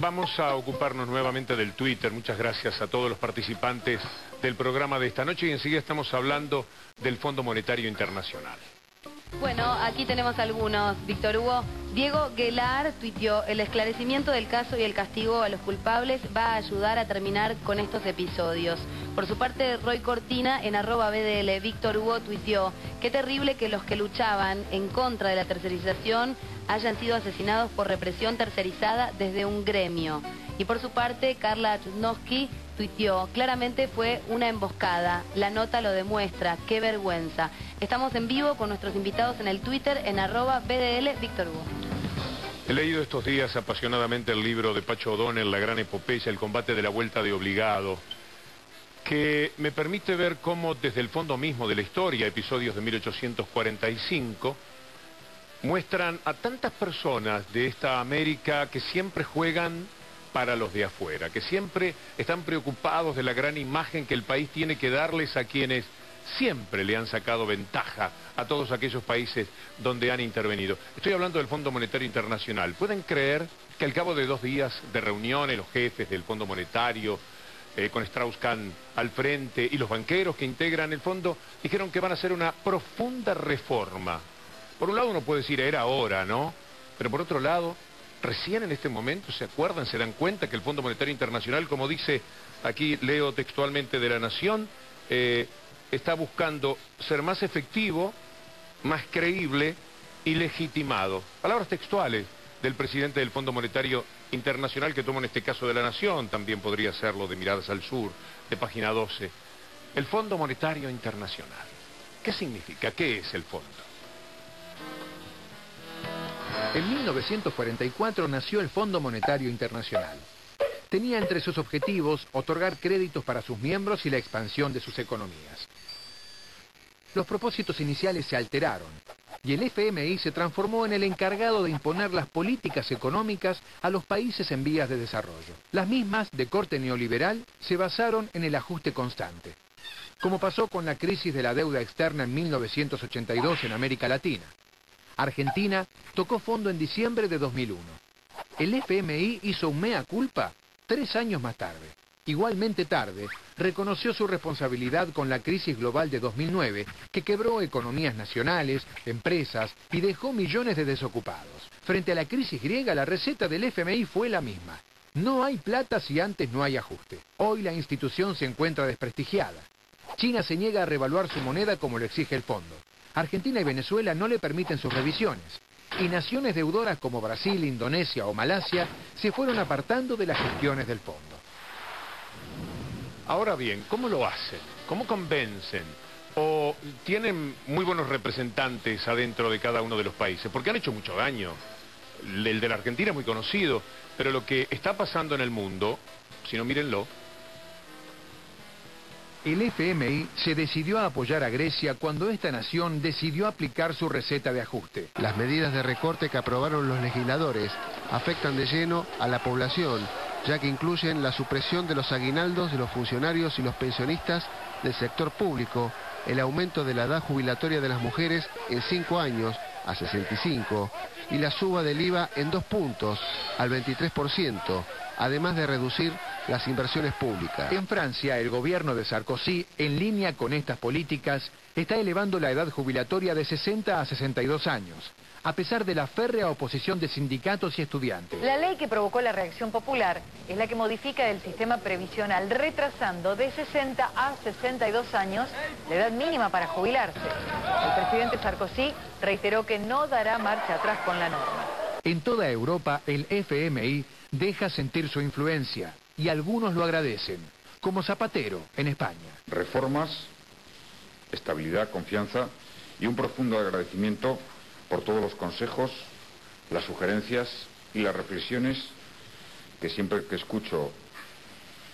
Vamos a ocuparnos nuevamente del Twitter. Muchas gracias a todos los participantes del programa de esta noche y enseguida estamos hablando del Fondo Monetario Internacional. Bueno, aquí tenemos algunos, Víctor Hugo. Diego Guelar tuiteó: el esclarecimiento del caso y el castigo a los culpables va a ayudar a terminar con estos episodios. Por su parte, Roy Cortina en @BDL, Víctor Hugo tuiteó: qué terrible que los que luchaban en contra de la tercerización hayan sido asesinados por represión tercerizada desde un gremio. Y por su parte, Carla Chudnovsky tuiteó: claramente fue una emboscada, la nota lo demuestra, qué vergüenza. Estamos en vivo con nuestros invitados en el Twitter en @BDL, Víctor Hugo. He leído estos días apasionadamente el libro de Pacho O'Donnell, La gran epopeya, el combate de la vuelta de obligado, que me permite ver cómo desde el fondo mismo de la historia, episodios de 1845, muestran a tantas personas de esta América que siempre juegan para los de afuera, que siempre están preocupados de la gran imagen que el país tiene que darles a quienes siempre le han sacado ventaja a todos aquellos países donde han intervenido. Estoy hablando del Fondo Monetario Internacional. ¿Pueden creer que al cabo de 2 días de reuniones, los jefes del Fondo Monetario, con Strauss-Kahn al frente, y los banqueros que integran el fondo, dijeron que van a hacer una profunda reforma? Por un lado uno puede decir, era hora, ¿no? Pero por otro lado, recién en este momento se acuerdan, se dan cuenta que el Fondo Monetario Internacional, como dice aquí, leo textualmente de La Nación, está buscando ser más efectivo, más creíble y legitimado. Palabras textuales del presidente del Fondo Monetario Internacional, que tomo en este caso de La Nación, también podría serlo de Miradas al Sur, de Página 12. El Fondo Monetario Internacional. ¿Qué significa? ¿Qué es el fondo? En 1944 nació el Fondo Monetario Internacional. Tenía entre sus objetivos otorgar créditos para sus miembros y la expansión de sus economías. Los propósitos iniciales se alteraron y el FMI se transformó en el encargado de imponer las políticas económicas a los países en vías de desarrollo. Las mismas, de corte neoliberal, se basaron en el ajuste constante, como pasó con la crisis de la deuda externa en 1982 en América Latina. Argentina tocó fondo en diciembre de 2001. El FMI hizo un mea culpa 3 años más tarde. Igualmente tarde, reconoció su responsabilidad con la crisis global de 2009, que quebró economías nacionales, empresas y dejó millones de desocupados. Frente a la crisis griega, la receta del FMI fue la misma. No hay plata si antes no hay ajuste. Hoy la institución se encuentra desprestigiada. China se niega a revaluar su moneda como lo exige el fondo. Argentina y Venezuela no le permiten sus revisiones. Y naciones deudoras como Brasil, Indonesia o Malasia se fueron apartando de las gestiones del fondo. Ahora bien, ¿cómo lo hacen? ¿Cómo convencen? ¿O tienen muy buenos representantes adentro de cada uno de los países? Porque han hecho mucho daño. El de la Argentina es muy conocido, pero lo que está pasando en el mundo, si no, mírenlo. El FMI se decidió a apoyar a Grecia cuando esta nación decidió aplicar su receta de ajuste. Las medidas de recorte que aprobaron los legisladores afectan de lleno a la población, ya que incluyen la supresión de los aguinaldos de los funcionarios y los pensionistas del sector público, el aumento de la edad jubilatoria de las mujeres en 5 años a 65 y la suba del IVA en 2 puntos al 23%, además de reducir las inversiones públicas. En Francia, el gobierno de Sarkozy, en línea con estas políticas, está elevando la edad jubilatoria de 60 a 62 años, a pesar de la férrea oposición de sindicatos y estudiantes. La ley que provocó la reacción popular es la que modifica el sistema previsional, retrasando de 60 a 62 años la edad mínima para jubilarse. El presidente Sarkozy reiteró que no dará marcha atrás con la norma. En toda Europa, el FMI deja sentir su influencia y algunos lo agradecen, como Zapatero en España. Reformas, estabilidad, confianza y un profundo agradecimiento por todos los consejos, las sugerencias y las reflexiones que siempre que escucho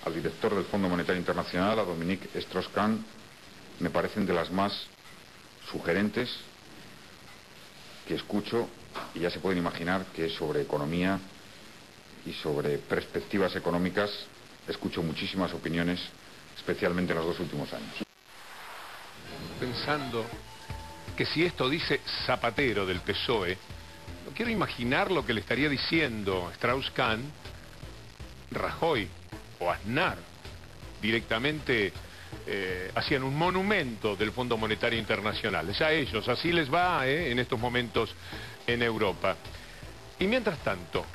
al director del Fondo Monetario Internacional, a Dominique Strauss-Kahn, me parecen de las más sugerentes que escucho, y ya se pueden imaginar que sobre economía y sobre perspectivas económicas escucho muchísimas opiniones, especialmente en los 2 últimos años. Pensando que si esto dice Zapatero del PSOE, no quiero imaginar lo que le estaría diciendo Strauss-Kahn Rajoy o Aznar directamente hacían un monumento del Fondo Monetario Internacional. Es a ellos, así les va en estos momentos en Europa. Y mientras tanto,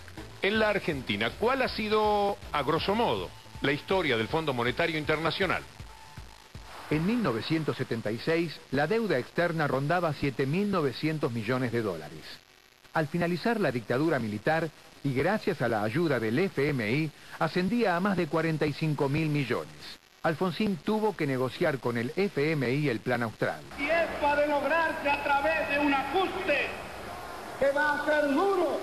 en la Argentina, ¿cuál ha sido, a grosso modo, la historia del Fondo Monetario Internacional? En 1976, la deuda externa rondaba 7.900 millones de dólares. Al finalizar la dictadura militar, y gracias a la ayuda del FMI, ascendía a más de 45.000 millones. Alfonsín tuvo que negociar con el FMI el Plan Austral. Y esto ha de lograrse a través de un ajuste que va a ser duro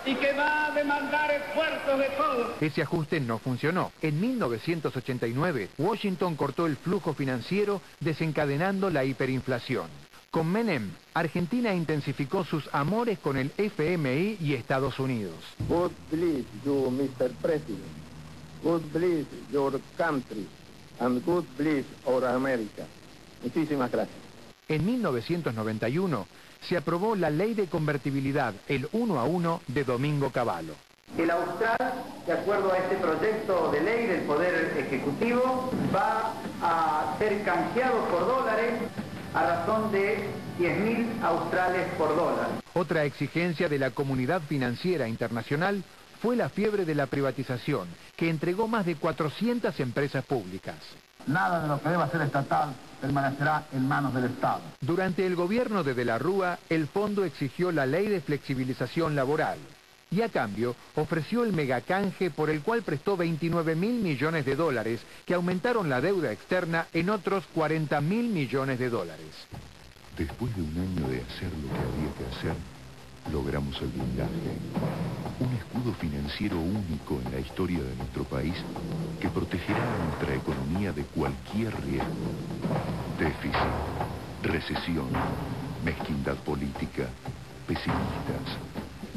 y que va a demandar esfuerzos de todos. Ese ajuste no funcionó. En 1989, Washington cortó el flujo financiero, desencadenando la hiperinflación. Con Menem, Argentina intensificó sus amores con el FMI y Estados Unidos. God bless you, Mr. President. God bless your country. And God bless our America. Muchísimas gracias. En 1991, se aprobó la Ley de Convertibilidad, el 1 a 1 de Domingo Cavallo. El Austral, de acuerdo a este proyecto de ley del Poder Ejecutivo, va a ser canjeado por dólares a razón de 10.000 australes por dólar. Otra exigencia de la comunidad financiera internacional fue la fiebre de la privatización, que entregó más de 400 empresas públicas. Nada de lo que deba ser estatal permanecerá en manos del Estado. Durante el gobierno de la Rúa, el fondo exigió la ley de flexibilización laboral y a cambio ofreció el megacanje por el cual prestó 29.000 millones de dólares, que aumentaron la deuda externa en otros 40.000 millones de dólares. Después de un año de hacer lo que había que hacer, logramos el blindaje. Un escudo financiero único en la historia de nuestro país que protegerá a nuestra economía de cualquier riesgo. Déficit, recesión, mezquindad política, pesimistas,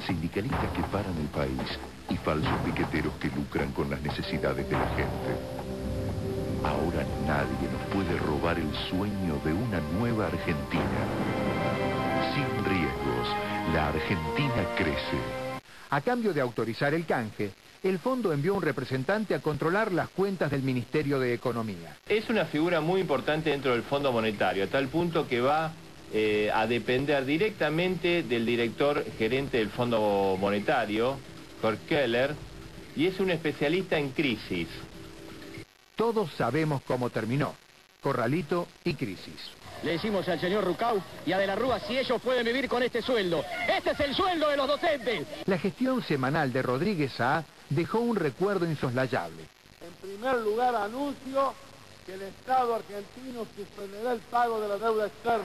sindicalistas que paran el país y falsos piqueteros que lucran con las necesidades de la gente. Ahora nadie nos puede robar el sueño de una nueva Argentina. Sin riesgos, la Argentina crece. A cambio de autorizar el canje, el fondo envió un representante a controlar las cuentas del Ministerio de Economía. Es una figura muy importante dentro del Fondo Monetario, a tal punto que va a depender directamente del director gerente del Fondo Monetario, Kurt Keller, y es un especialista en crisis. Todos sabemos cómo terminó: corralito y crisis. Le decimos al señor Rucau y a De la Rúa si ellos pueden vivir con este sueldo. ¡Este es el sueldo de los docentes! La gestión semanal de Rodríguez Saá dejó un recuerdo insoslayable. En primer lugar, anuncio que el Estado argentino suspenderá el pago de la deuda externa.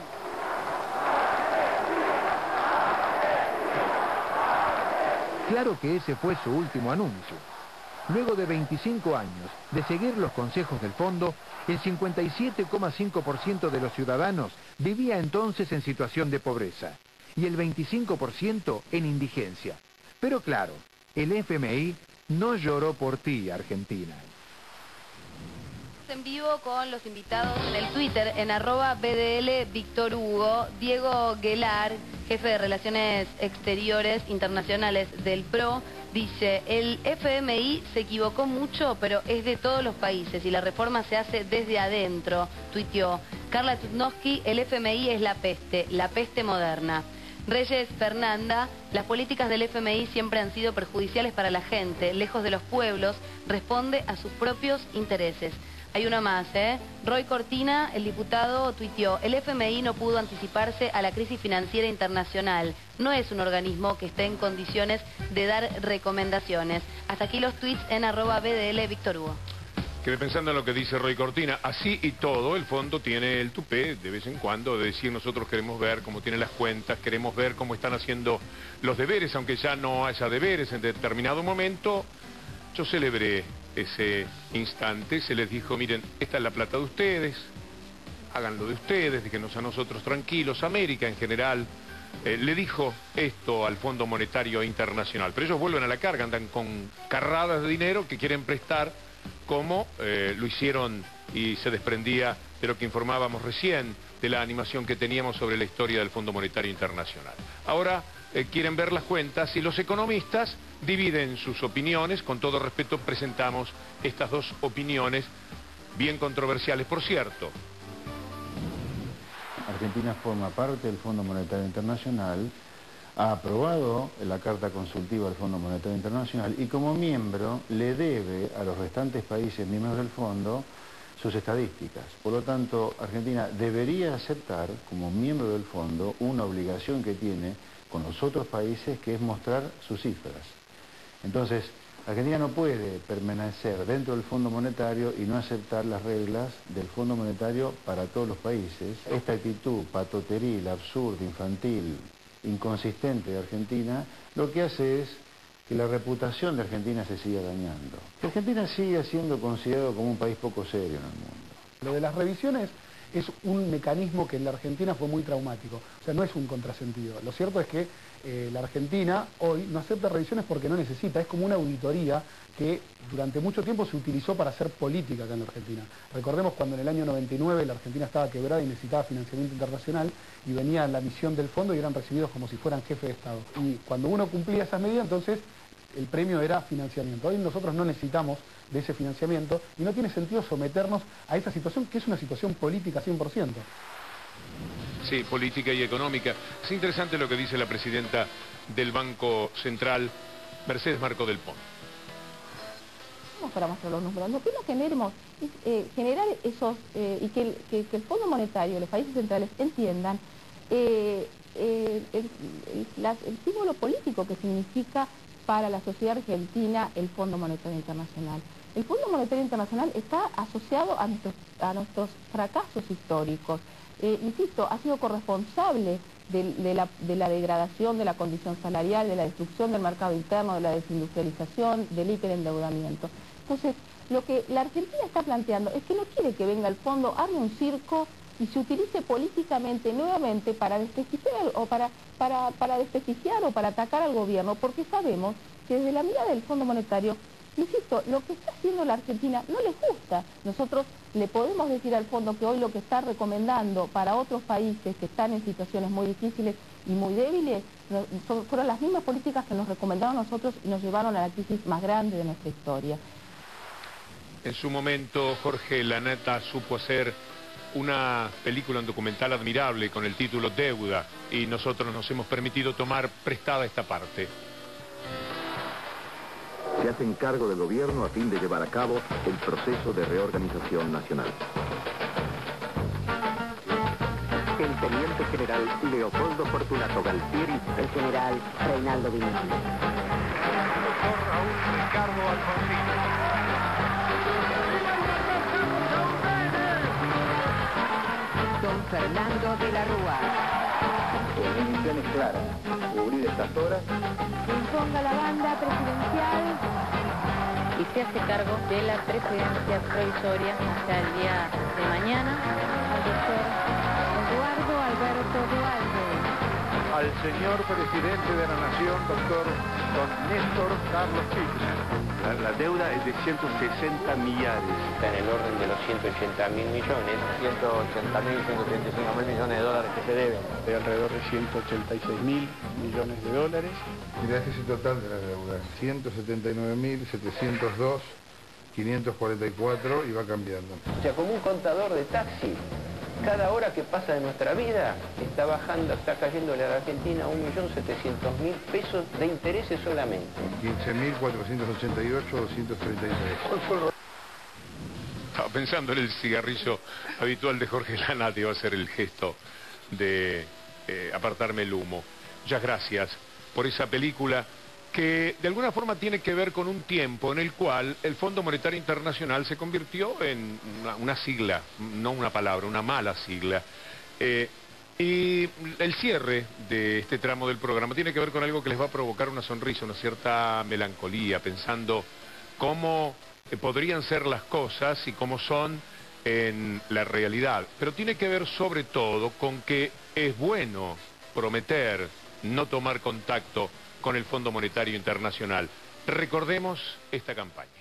Claro que ese fue su último anuncio. Luego de 25 años de seguir los consejos del fondo, el 57,5% de los ciudadanos vivía entonces en situación de pobreza y el 25% en indigencia. Pero claro, el FMI no lloró por ti, Argentina. En vivo con los invitados en el Twitter, en @BDL Víctor Hugo, Diego Guelar, jefe de Relaciones Exteriores Internacionales del PRO, dice: el FMI se equivocó mucho, pero es de todos los países y la reforma se hace desde adentro, tuiteó. Carla Tutnowski: el FMI es la peste moderna. Reyes Fernanda: las políticas del FMI siempre han sido perjudiciales para la gente, lejos de los pueblos, responde a sus propios intereses. Hay una más, Roy Cortina, el diputado, tuiteó: el FMI no pudo anticiparse a la crisis financiera internacional. No es un organismo que esté en condiciones de dar recomendaciones. Hasta aquí los tweets en @BDL Víctor Hugo. Quedé pensando en lo que dice Roy Cortina. Así y todo, el fondo tiene el tupé de vez en cuando de decir: nosotros queremos ver cómo tienen las cuentas, queremos ver cómo están haciendo los deberes, aunque ya no haya deberes en determinado momento. Yo celebré ese instante, se les dijo: miren, esta es la plata de ustedes, háganlo de ustedes, déjenos a nosotros tranquilos. América en general le dijo esto al Fondo Monetario Internacional, pero ellos vuelven a la carga, andan con carradas de dinero que quieren prestar, como lo hicieron y se desprendía de lo que informábamos recién, de la animación que teníamos sobre la historia del Fondo Monetario Internacional. Ahora quieren ver las cuentas y los economistas dividen sus opiniones. Con todo respeto presentamos estas dos opiniones bien controversiales, por cierto. Argentina forma parte del Fondo Monetario Internacional, ha aprobado la Carta Consultiva del Fondo Monetario Internacional y como miembro le debe a los restantes países miembros del fondo sus estadísticas. Por lo tanto, Argentina debería aceptar como miembro del fondo una obligación que tiene con los otros países, que es mostrar sus cifras. Entonces, Argentina no puede permanecer dentro del Fondo Monetario y no aceptar las reglas del Fondo Monetario para todos los países. Esta actitud patoteril, absurda, infantil, inconsistente de Argentina, lo que hace es que la reputación de Argentina se siga dañando. Que Argentina siga siendo considerado como un país poco serio en el mundo. Lo de las revisiones es un mecanismo que en la Argentina fue muy traumático, o sea, no es un contrasentido. Lo cierto es que la Argentina hoy no acepta revisiones porque no necesita, es como una auditoría que durante mucho tiempo se utilizó para hacer política acá en la Argentina. Recordemos cuando en el año 99 la Argentina estaba quebrada y necesitaba financiamiento internacional y venía la misión del fondo y eran recibidos como si fueran jefe de Estado. Y cuando uno cumplía esas medidas, entonces el premio era financiamiento. Hoy nosotros no necesitamos de ese financiamiento y no tiene sentido someternos a esa situación que es una situación política 100%. Sí, política y económica. Es interesante lo que dice la presidenta del Banco Central, Mercedes Marco del Pont. Para mostrar los números. Lo que no queremos es generar esos, y que el Fondo Monetario, los países centrales entiendan el símbolo político que significa para la sociedad argentina el Fondo Monetario Internacional. El Fondo Monetario Internacional está asociado a nuestros fracasos históricos. Insisto, ha sido corresponsable de la degradación de la condición salarial, de la destrucción del mercado interno, de la desindustrialización, del hiperendeudamiento. Entonces, lo que la Argentina está planteando es que no quiere que venga el fondo, arme un circo y se utilice políticamente nuevamente para desprestigiar o para desprestigiar o para atacar al gobierno, porque sabemos que desde la mirada del Fondo Monetario, insisto, lo que está haciendo la Argentina no les gusta. Nosotros le podemos decir al fondo que hoy lo que está recomendando para otros países que están en situaciones muy difíciles y muy débiles, fueron las mismas políticas que nos recomendaron a nosotros y nos llevaron a la crisis más grande de nuestra historia. En su momento, Jorge Lanata supo hacer una película, un documental admirable con el título Deuda, y nosotros nos hemos permitido tomar prestada esta parte. Se hacen cargo del gobierno a fin de llevar a cabo el proceso de reorganización nacional. El teniente general Leopoldo Fortunato Galtieri, el general Reinaldo Viñola. Doctor Raúl Ricardo Alfonsín. Don Fernando de la Rúa. Mi misión es clara, cubrir estas horas. Imponga la banda presidencial Y se hace cargo de la presidencia provisoria hasta el día de mañana al doctor Eduardo Alberto Dualde. Al señor presidente de la Nación, doctor don Néstor Carlos Kirchner. La deuda es de 160 millares. Está en el orden de los 180.000 millones. 180.000, 135.000 millones de dólares que se deben. De alrededor de 186.000 millones de dólares. Y el déficit total de la deuda, 179.702.544 y va cambiando. O sea, como un contador de taxi, cada hora que pasa de nuestra vida está bajando, está cayéndole a la Argentina 1.700.000 pesos de intereses solamente. 15.488.233. Estaba pensando en el cigarrillo habitual de Jorge Lanata, iba a ser el gesto de apartarme el humo. Muchas gracias por esa película que de alguna forma tiene que ver con un tiempo en el cual el Fondo Monetario Internacional se convirtió en una sigla, no una palabra, una mala sigla. Y el cierre de este tramo del programa tiene que ver con algo que les va a provocar una sonrisa, una cierta melancolía, pensando cómo podrían ser las cosas y cómo son en la realidad. Pero tiene que ver sobre todo con que es bueno prometer no tomar contacto con el Fondo Monetario Internacional. Recordemos esta campaña.